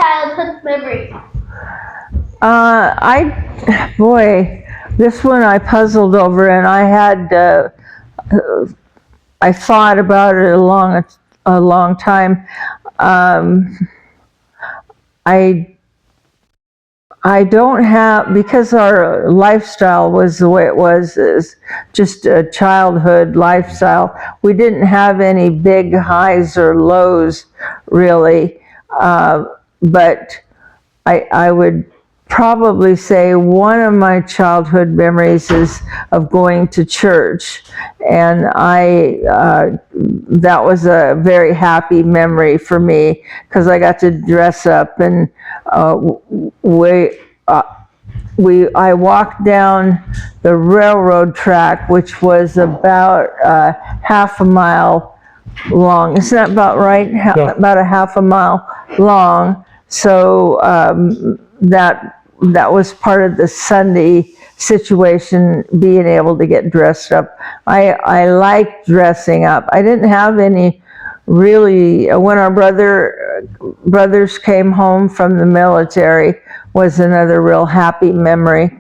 childhood memory? Boy, this one I puzzled over, and I thought about it a long time. I don't have, because our lifestyle was the way it was, is just a childhood lifestyle. We didn't have any big highs or lows, really. But I would probably say one of my childhood memories is of going to church, and that was a very happy memory for me because I got to dress up, and I walked down the railroad track, which was about half a mile long. Isn't that about right? Yeah. About a half a mile long. So that was part of the Sunday situation, being able to get dressed up. I liked dressing up. I didn't have any really, when our brothers came home from the military was another real happy memory.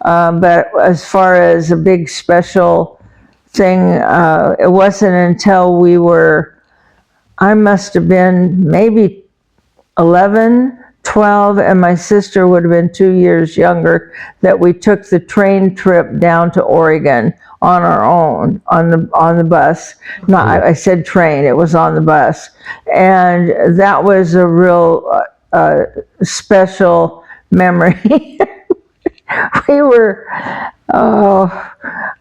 But as far as a big special thing, it wasn't until I must have been maybe 11, 12, and my sister would have been 2 years younger, that we took the train trip down to Oregon on our own, on the bus. I said train, it was on the bus. And that was a real special memory.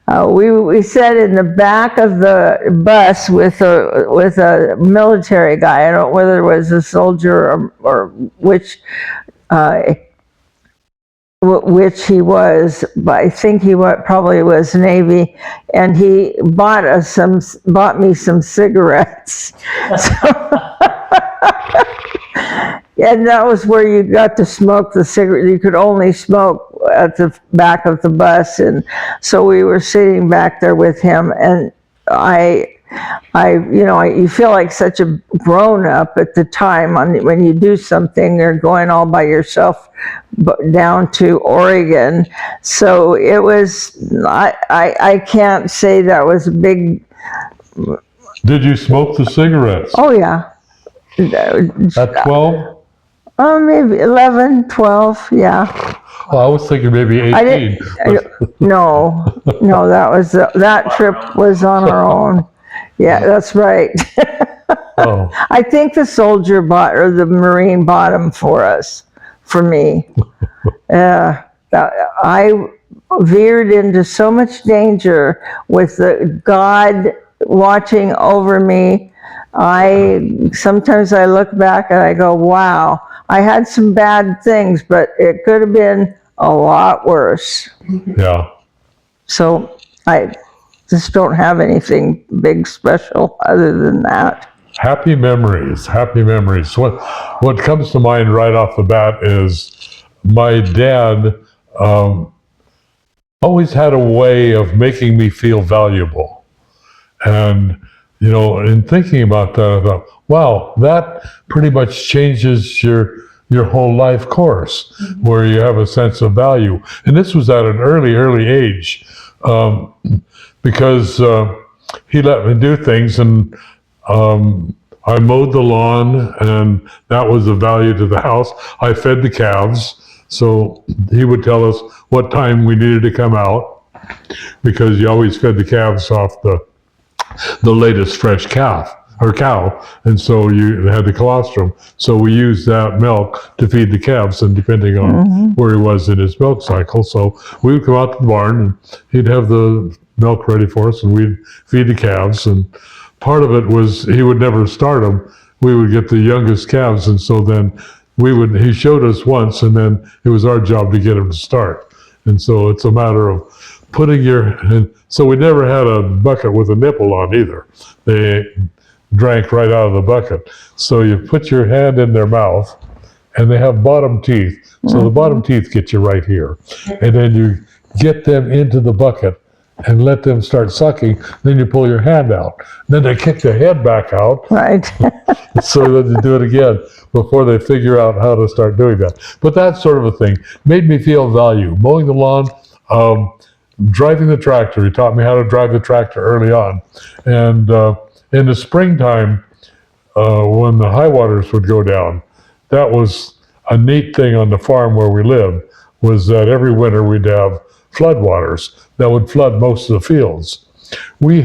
We sat in the back of the bus with a military guy. I don't know whether it was a soldier or which he was, but I think he probably was Navy, and he bought me some cigarettes. And that was where you got to smoke the cigarette. You could only smoke at the back of the bus, and so we were sitting back there with him, and you feel like such a grown-up at the time when you do something. You're going all by yourself down to Oregon. So it was, I can't say that was a big... Did you smoke the cigarettes? Oh, yeah. At 12? Maybe 11, 12, yeah. Well, I was thinking maybe 18. No, that trip was on our own. Yeah, that's right. Oh. I think the soldier or the Marine bought them for me. I veered into so much danger with God watching over me. Sometimes I look back and I go, wow, I had some bad things, but it could have been a lot worse. Yeah. So I just don't have anything big special other than that. Happy memories, happy memories. What comes to mind right off the bat is my dad always had a way of making me feel valuable. And in thinking about that, I thought, wow, that pretty much changes your whole life course, where you have a sense of value. And this was at an early age, because he let me do things, and I mowed the lawn, and that was the value to the house. I fed the calves, so he would tell us what time we needed to come out, because you always fed the calves off the latest fresh cow, and so you had the colostrum. So we used that milk to feed the calves, and depending on where he was in his milk cycle. So we would come out to the barn, and he'd have the milk ready for us, and we'd feed the calves. And part of it was he would never start them. We would get the youngest calves, and so then he showed us once, and then it was our job to get them to start. And so it's a matter of so we never had a bucket with a nipple on either. They drank right out of the bucket. So you put your hand in their mouth, and they have bottom teeth. So the bottom teeth get you right here. And then you get them into the bucket, and let them start sucking. Then you pull your hand out. Then they kick their head back out Right. so that you do it again before they figure out how to start doing that. But that sort of a thing made me feel value. Mowing the lawn, driving the tractor. He taught me how to drive the tractor early on. And in the springtime, when the high waters would go down, that was a neat thing on the farm where we lived, was that every winter we'd have floodwaters that would flood most of the fields. We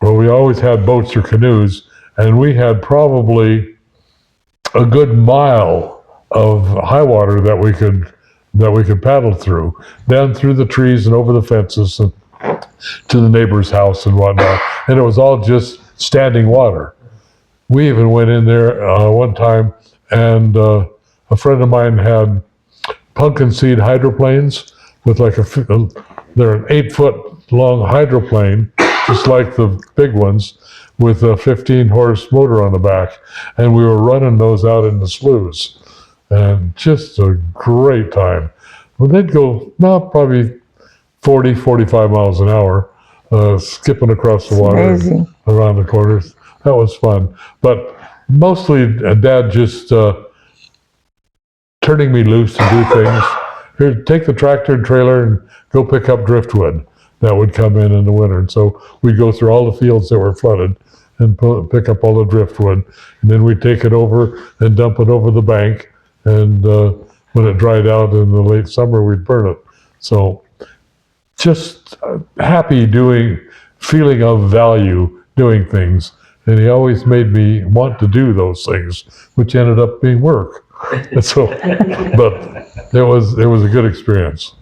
always had boats or canoes, and we had probably a good mile of high water that we could paddle through, down through the trees and over the fences and to the neighbor's house and whatnot. And it was all just standing water. We even went in there one time, and a friend of mine had pumpkin seed hydroplanes with like they're an 8-foot long hydroplane, just like the big ones, with a 15-horse motor on the back. And we were running those out in the sloughs. And just a great time. Well, they'd go, probably 40, 45 miles an hour, skipping across the water Amazing. around the corners. That was fun. But mostly Dad just turning me loose to do things. Here, take the tractor and trailer and go pick up driftwood that would come in the winter. And so we'd go through all the fields that were flooded and pick up all the driftwood. And then we'd take it over and dump it over the bank. And when it dried out in the late summer, we'd burn it. So just happy feeling of value doing things. And he always made me want to do those things, which ended up being work. And so, but it was a good experience.